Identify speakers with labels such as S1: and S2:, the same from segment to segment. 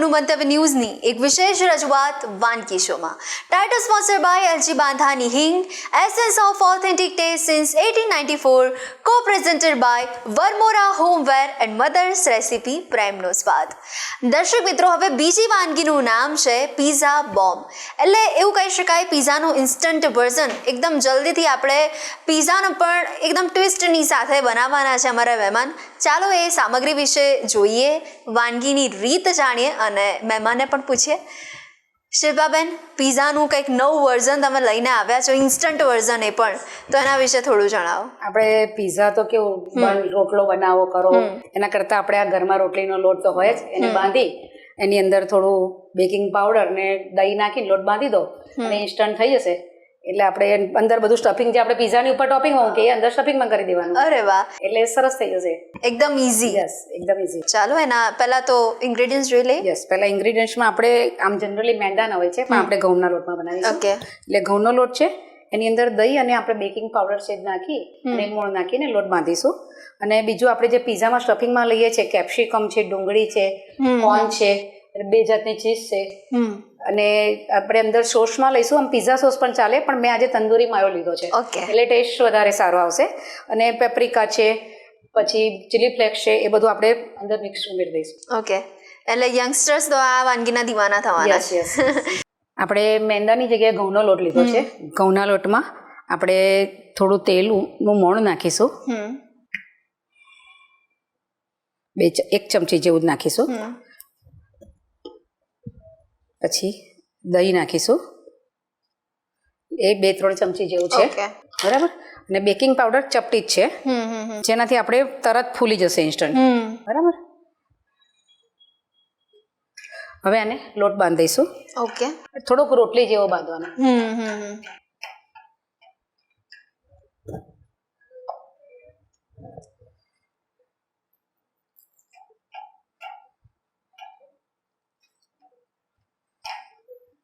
S1: આપનું મંતવ્ય ન્યૂઝની એક વિશેષ રજૂઆત વાનગી શોમાં. Title sponsor by LG Bandhani Hing, essence of authentic taste since 1894, co presented by Varmora homeware and mother's recipe પ્રેમનો સ્વાદ. દર્શક મિત્રો, હવે બીજી વાનગીનું નામ છે પીઝા બોમ્બ. એટલે એવું કહી શકાય પીઝાનું ઇન્સ્ટન્ટ વર્ઝન. એકદમ જલ્દીથી આપણે પીઝાનો પણ એકદમ ટ્વિસ્ટની સાથે બનાવવાના છે અમારા મહેમાન. ચાલો એ સામગ્રી વિશે જોઈએ, વાનગીની રીત જાણીએ અને મહેમાનને પણ પૂછીએ. શિલ્પાબેન, પીઝાનું કંઈક નવું વર્ઝન તમે લઈને આવ્યા છો, ઇન્સ્ટન્ટ વર્ઝન એ પણ, તો એના વિશે થોડું જણાવો.
S2: આપણે પીઝા તો કેવું રોટલો બનાવો કરો, એના કરતાં આપણે આ ઘરમાં રોટલીનો લોટ તો હોય જ, એને બાંધી એની અંદર થોડું બેકિંગ પાવડર ને દહીં નાખીને લોટ બાંધી દો અને ઇન્સ્ટન્ટ થઈ જશે. એટલે આપણે અંદર બધું સ્ટફિંગ જે આપણે પીઝાની ઉપર ટોપિંગ હોય કે અંદર સ્ટફિંગમાં કરી દેવાનું.
S1: અરે વાહ,
S2: એટલે સરસ થઈ જશે,
S1: એકદમ ઇઝી.
S2: યસ, એકદમ ઇઝી.
S1: ચાલો એના પહેલા તો ઇન્ગ્રેડિયન્ટ્સ જોઈ લઈએ.
S2: યસ, પહેલા ઇન્ગ્રેડિયન્ટ્સમાં આપણે આમ જનરલી મેંદાના હોય છે, પણ આપણે ઘઉંના લોટમાં બનાવીશું.
S1: ઓકે.
S2: એટલે ઘઉંનો લોટ છે, એની અંદર દહીં અને આપણે બેકિંગ પાવડર છે નાખી અને મોણ નાખીને લોટ બાંધીશું. અને બીજું આપણે જે પીઝામાં સ્ટફિંગમાં લઈએ છીએ, કેપ્સિકમ છે, ડુંગળી છે, કોર્ન છે, 2 જાતની ચીઝ છે, અને આપણે અંદર સોસમાં લઈશું. આમ પીઝા સોસ પણ ચાલે, પણ મેં આજે તંદૂરી માયો લીધો છે, એટલે ટેસ્ટ વધારે સારો આવશે. અને પેપ્રિકા છે, પછી ચીલી ફ્લેક્સ છે, એ બધું આપણે અંદર મિક્સ ઉમેરી દઈશું.
S1: ઓકે, એટલે યંગસ્ટર્સ તો આ વાનગીના દીવાના થવાના.
S2: Yes yes. આપણે મેંદાની જગ્યાએ ઘઉંનો લોટ લીધો છે. ઘઉંના લોટમાં આપણે થોડું તેલનું મોણ નાખીશું, 1 ચમચી જેવું જ નાખીશું. પછી દહીં નાખીશું, એ 2-3 ચમચી જેવું છે, બરાબર. અને બેકિંગ પાવડર ચપટી જ છે, જેનાથી આપણે તરત ફૂલી જશે ઇન્સ્ટન્ટ, બરાબર. હવે આને લોટ બાંધીશું.
S1: ઓકે.
S2: થોડોક રોટલી જેવો બાંધવાનો.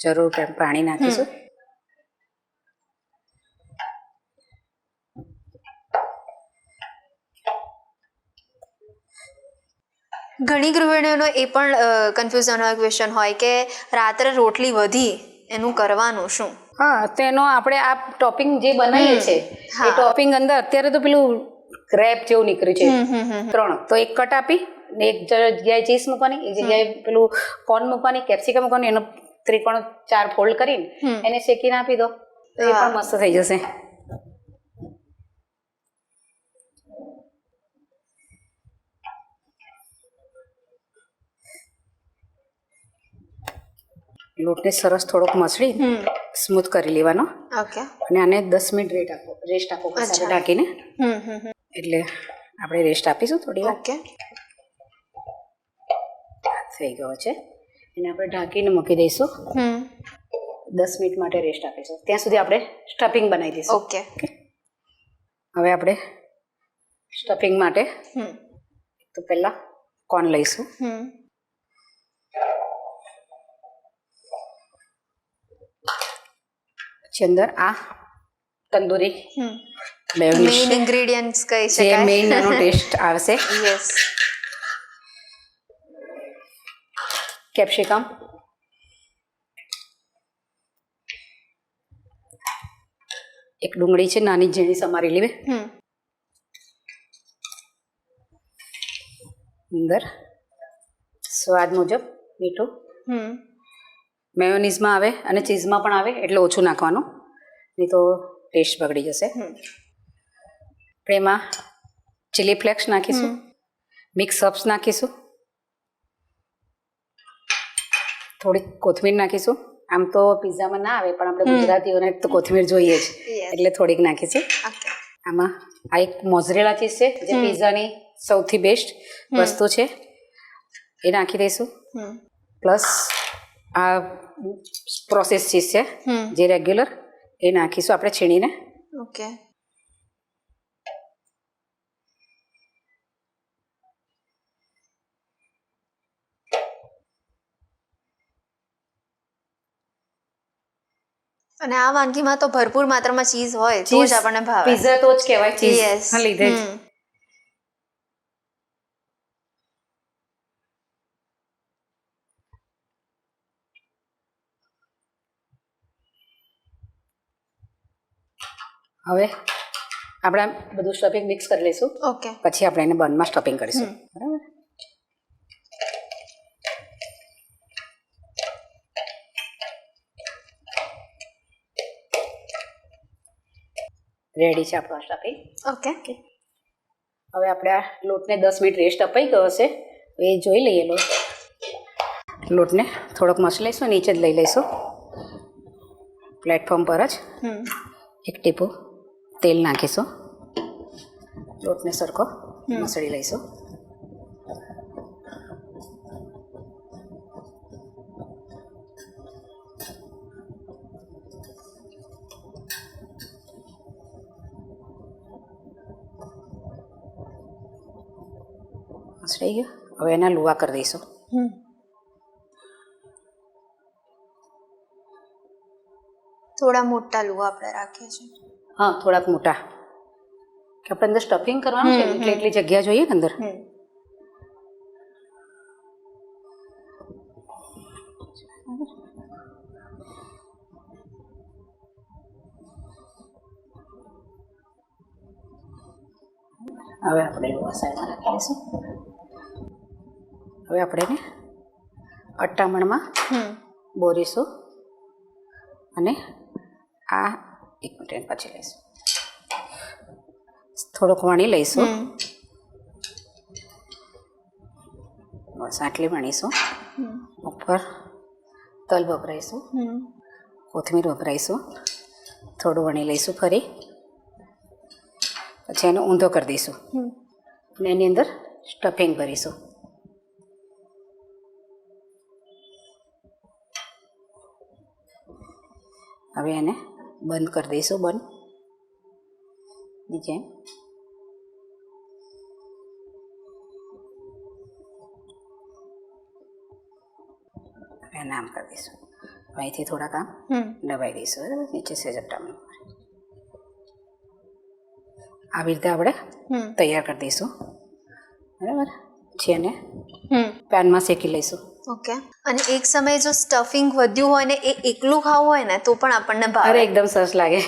S2: જરૂર પાણી નાખીશું.
S1: ઘણી ગૃહિણીઓનો એ પણ કન્ફ્યુઝન હોય, ક્વેશ્ચન હોય કે રાત્રે રોટલી વધી એનું કરવાનું શું?
S2: હા, તો એનો આપણે આ ટોપિંગ જે બનાવીએ છીએ એ ટોપિંગ અંદર અત્યારે તો પેલું રેપ જેવું નીકળ્યું છે 3, તો એક કટ આપી ને એક જગ્યાએ ચીઝ મૂકવાની, એક જગ્યાએ પેલું કોર્ન મૂકવાની, કેપ્સિકમ મૂકવાની, એનો ત્રિકોણ 4 ફોલ્ડ કરીને એને શેકીને આપી દો, તો એ પણ મસ્ત થઈ જશે. લોટને સરસ થોડોક મસળી સ્મૂથ કરી લેવાનો.
S1: ઓકે.
S2: અને આને 10 મિનિટ રેસ્ટ આપો સાથે ઢાંકીને. એટલે આપણે રેસ્ટ આપીશું થોડી વાર.
S1: ઓકે.
S2: થઈ ગયો છે, એને આપણે ઢાંકીને મૂકી દઈશું. 10 મિનિટ માટે રેસ્ટ આપીશું. ત્યાં સુધી આપણે સ્ટફિંગ બનાવી દઈશું.
S1: ઓકે.
S2: હવે આપણે સ્ટફિંગ માટે તો પહેલાં કોર્ન લઈશું. પછી અંદર આ તંદૂરી મેયોનીઝ
S1: મેઇન ઇન્ગ્રેડિયન્ટ્સ કહી
S2: જે
S1: શકાય,
S2: મેઇન એનો ટેસ્ટ આવશે.
S1: યસ.
S2: કેપ્સિકમ, એક ડુંગળી છે નાની ઝીણી સમારી લેવી. અંદર સ્વાદ મુજબ મીઠું. મેયોનીઝમાં આવે અને ચીઝમાં પણ આવે, એટલે ઓછું નાખવાનું, નહીં તો ટેસ્ટ બગડી જશે. આપણે એમાં ચીલી ફ્લેક્સ નાખીશું, મિક્સ હર્બ્સ નાખીશું, થોડીક કોથમીર નાખીશું. આમ તો પિઝામાં ના આવે, પણ આપણે ગુજરાતીઓને તો કોથમીર જોઈએ જ, એટલે થોડીક નાખીશું. આમાં આ એક મોઝરેલા ચીઝ છે, જે પિઝાની સૌથી બેસ્ટ વસ્તુ છે, એ નાખી દઈશું. પ્લસ આ પ્રોસેસ ચીઝ છે જે રેગ્યુલર, એ નાખીશું આપણે છીણીને.
S1: ઓકે. અને આ વાનગીમાં તો ભરપૂર માત્રામાં ચીઝ હોય તો જ આપણને ભાવે.
S2: પિઝા તો જ કહેવાય ચીઝ લીધે જ. હવે આપણે બધું સ્ટફિંગ મિક્સ કરી લઈશું.
S1: ઓકે.
S2: પછી આપણે એને બનમાં સ્ટફિંગ કરીશું. બરાબર. રેડી છે આપણું સ્ટફિંગ.
S1: ઓકે.
S2: હવે આપણે આ લોટને 10 મિનિટ રેસ્ટ અપાઈ ગયો હશે. એ જોઈ લઈએ લોટને થોડોક મસળી લઈશું, નીચે જ લઈ લઈશું. પ્લેટફોર્મ પર જ એક ટીપું તેલ નાખીશું. લોટને સરખો મસળી લઈશું. મસળી ગયો. હવે એના લુવા કરી દઈશું.
S1: થોડા મોટા લુવા આપણે રાખીએ છીએ.
S2: હા, થોડાક મોટા, કે આપણે અંદર સ્ટફિંગ કરવાનું છે એટલે એટલી જગ્યા જોઈએ ને અંદર. હવે આપણે લુવા સાઈડમાં રાખી લઈશું. હવે આપણે એને અટ્ટામણમાં બોરીશું અને આ એક મિનિટ પછી લઈશું. થોડોક વણી લઈશું. બસ આટલી વણીશું. ઉપર તલ વપરાઈશું, કોથમીર વપરાઈશું, થોડું વણી લઈશું ફરી. પછી એનો ઊંધો કરી દઈશું અને એની અંદર સ્ટફિંગ ભરીશું. હવે એને બંધ કરી દઈશું. બંધ નીચે એને આમ કરી દઈશું. અહીંથી થોડાક આમ દબાઈ દઈશું. બરાબર. નીચે સેજટ્ટામાં આવી રીતે આપણે તૈયાર કરી દઈશું. બરાબર. પછી એને પેનમાં શેકી લઈશું.
S1: ઓકે. અને એક સમયે જો સ્ટફિંગ વધ્યું હોય ને એ એકલું ખાવું હોય ને તો પણ આપણને ભાવે.
S2: અરે એકદમ સરસ લાગે.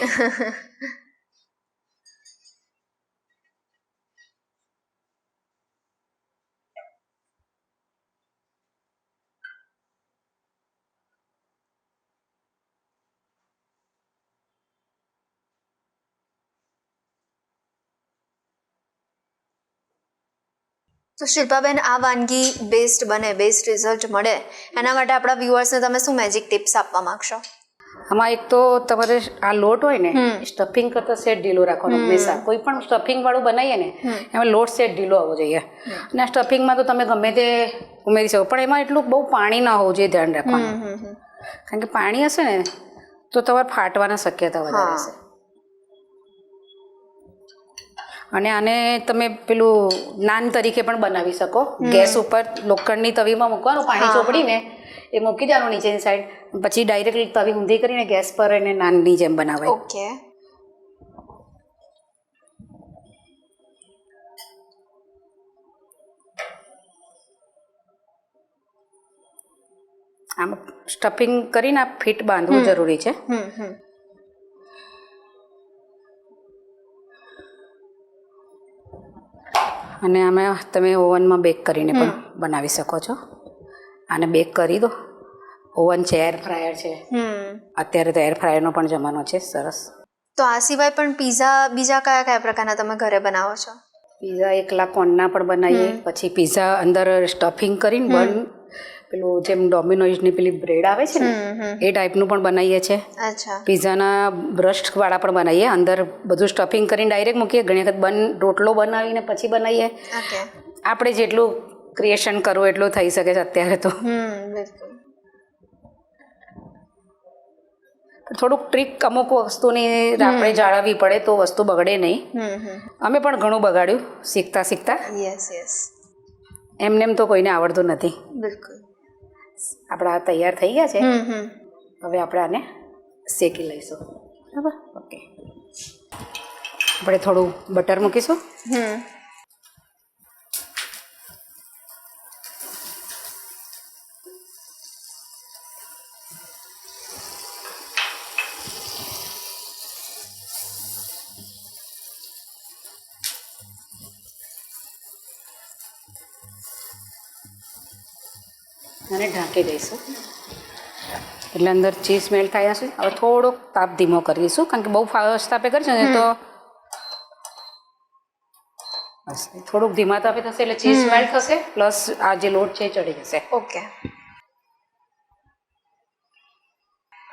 S1: તો શિલ્પાબેન, આ વાનગી બેસ્ટ બને, બેસ્ટ રિઝલ્ટ મળે એના માટે આપણા વ્યુઅર્સને તમે શું મેજિક ટિપ્સ આપવા માંગશો?
S2: આમાં એક તો તમારે આ લોટ હોય ને સ્ટફિંગ કરતાં સેટ ઢીલો રાખવાનો હંમેશા. કોઈ પણ સ્ટફિંગ વાળું બનાવીએ ને એમાં લોટ સેટ ઢીલો આવવો જોઈએ. અને આ સ્ટફિંગમાં તો તમે ગમે તે ઉમેરી શકો, પણ એમાં એટલું બહુ પાણી ના હોવું જોઈએ, ધ્યાન રાખવાનું. કારણ કે પાણી હશે ને તો તમારે ફાટવાના શક્યતા વધારે હશે. અને આને તમે પેલું નાન તરીકે પણ બનાવી શકો. ગેસ ઉપર લોખંડની તવીમાં મૂકવાનું, પાણી ચોપડીને એ મૂકી દેવાનું નીચેની સાઈડ, પછી ડાયરેક્ટ તવી ઊંધી કરીને ગેસ પર એને નાનની જેમ બનાવાય.
S1: ઓકે.
S2: આમ સ્ટફિંગ કરીને આ ફિટ બાંધવું જરૂરી છે. અને આમાં તમે ઓવનમાં બેક કરીને પણ બનાવી શકો છો. આને બેક કરી દો. ઓવન છે, એર ફ્રાયર છે. અત્યારે તો એર ફ્રાયરનો પણ જમાનો છે. સરસ.
S1: તો આ સિવાય પણ પીઝા બીજા કયા કયા પ્રકારના તમે ઘરે બનાવો છો?
S2: પીઝા એકલા કોર્નના પણ બનાવીએ. પછી પીઝા અંદર સ્ટફિંગ કરીને બન, પેલું જેમ ડોમિનોઝની પેલી બ્રેડ આવે છે ને એ ટાઈપનું પણ બનાવીએ છીએ.
S1: અચ્છા.
S2: પીઝાના બ્રસ્ટવાળા પણ બનાવીએ. અંદર બધું સ્ટફિંગ કરીને ડાયરેક્ટ મૂકીએ. ઘણી વખત રોટલો બનાવીને પછી બનાવીએ. આપણે જેટલું ક્રિએશન કરવું એટલું થઈ શકે છે અત્યારે તો.
S1: બિલકુલ.
S2: થોડુંક ટ્રીક અમુક વસ્તુની આપણે જાળવવી પડે તો વસ્તુ બગડે નહીં. અમે પણ ઘણું બગાડ્યું શીખતા શીખતા. એમને તો કોઈને આવડતું નથી.
S1: બિલકુલ.
S2: આપણા તૈયાર થઈ ગયા છે. હવે આપણે આને શેકી લઈશું. બરાબર. ઓકે. આપણે થોડું બટર મૂકીશું. અને ઢાંકી દઈશું એટલે અંદર ચીઝ મેલ્ટ થાય છે. હવે થોડોક તાપ ધીમો કરીશું કારણ કે બહુ ફાસ્ટ તાપે કરશે ને તો બસ થોડુંક ધીમા તાપે થશે એટલે ચીઝ મેલ્ટ થશે પ્લસ આ જે લોટ છે એ ચડી જશે.
S1: ઓકે.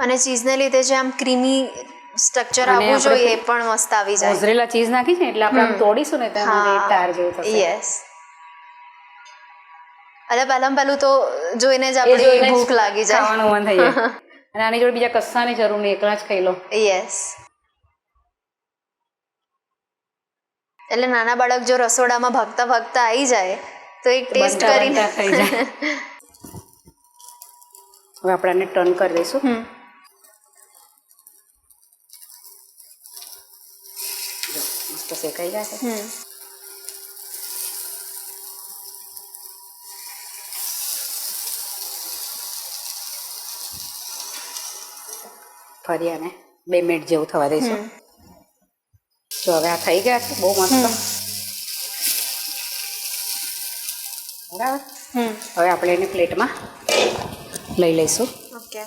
S1: અને ચીઝને લીધે જે આમ ક્રીમી સ્ટ્રક્ચર
S2: અને
S1: આવવું
S2: આપણે
S1: જોઈએ એ પણ મસ્ત આવી જાય.
S2: મોઝરેલા ચીઝ નાખી છે એટલે આપણે આમ તોડીશું ને તો ટાર જેવું થશે.
S1: યસ. એટલે પહેલું તો જોઈને જ આપણી ભૂખ લાગી જાય.
S2: ખાવાનું મન થઈ જાય અને આની જોડે બીજા કશાની જરૂર નહીં, એકલા જ ખાઈ લો.
S1: યસ. એટલે નાના બાળક જો રસોડામાં ભાગતા ભાગતા આવી જાય તો એક ટેસ્ટ કરીને
S2: ખાઈ જાય. હવે આપણે આને ટર્ન કરી દઈશું. મસ્ત શેકાઈ જાય છે. ફરી આને 2 મિનિટ જેવું થવા દઈશું. તો હવે આ થઈ ગયા છે બહુ મસ્ત. બરાબર. હવે આપણે એને પ્લેટમાં લઈ લઈશું.
S1: ઓકે.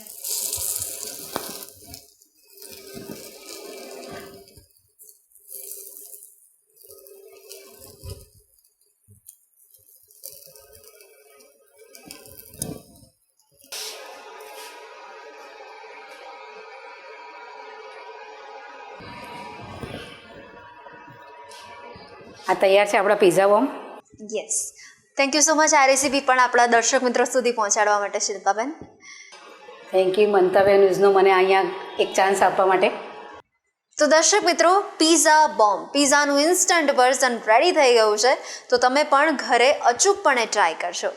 S2: આ તૈયાર છે આપણા pizza bomb.
S1: Yes. Thank you so much આ રેસીપી પણ આપણા દર્શક મિત્રો સુધી પહોંચાડવા માટે શિલ્પાબેન.
S2: થેન્ક યુ મંતવ્ય ન્યૂઝનો મને અહીંયા એક ચાન્સ આપવા માટે.
S1: તો દર્શક મિત્રો, પિઝા બોમ્બ, પિઝાનું ઇન્સ્ટન્ટ વર્ઝન રેડી થઈ ગયું છે, તો તમે પણ ઘરે અચૂકપણે ટ્રાય કરશો.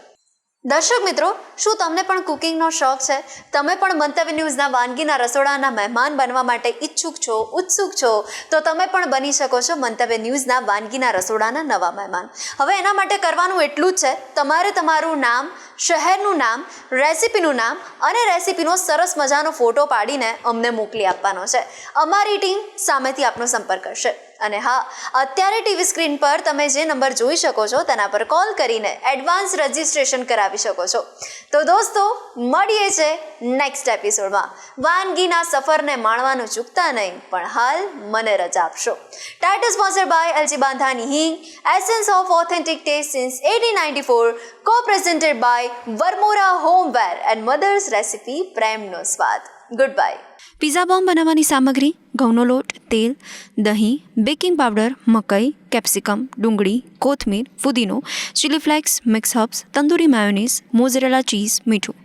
S1: દર્શક મિત્રો, શું તમને પણ કુકિંગનો શોખ છે? તમે પણ મંતવ્ય ન્યૂઝના વાનગીના રસોડાના મહેમાન બનવા માટે ઈચ્છુક છો, ઉત્સુક છો, તો તમે પણ બની શકો છો મંતવ્ય ન્યૂઝના વાનગીના રસોડાના નવા મહેમાન. હવે એના માટે કરવાનું એટલું જ છે, તમારે તમારું નામ, શહેરનું નામ, રેસીપીનું નામ અને રેસીપીનો સરસ મજાનો ફોટો પાડીને અમને મોકલી આપવાનો છે. અમારી ટીમ સામેથી આપનો સંપર્ક કરશે. અને હા, અત્યારે ટીવી સ્ક્રીન પર તમે જે નંબર જોઈ શકો છો તેના પર કોલ કરીને એડવાન્સ રજિસ્ટ્રેશન કરાવી શકો છો. તો દોસ્તો, મળીએ છે નેક્સ્ટ એપિસોડમાં. વાનગીના સફરને માણવાનું ચૂકતા નહીં, પણ હાલ મને રજા આપશો. Title sponsor by LG Bandhani Hing, essence of authentic taste since 1894, co-presented by Varmora homeware and mother's recipe, પ્રેમનો સ્વાદ. Good bye. પિઝા બોમ્બ બનાવવાની સામગ્રી: ઘઉંનો લોટ, તેલ, દહીં, બેકિંગ પાવડર, મકાઈ, કેપ્સિકમ, ડુંગળી, કોથમીર, ફુદીનો, chilli flakes, mix herbs, tandoori mayonnaise, mozzarella cheese, મીઠું.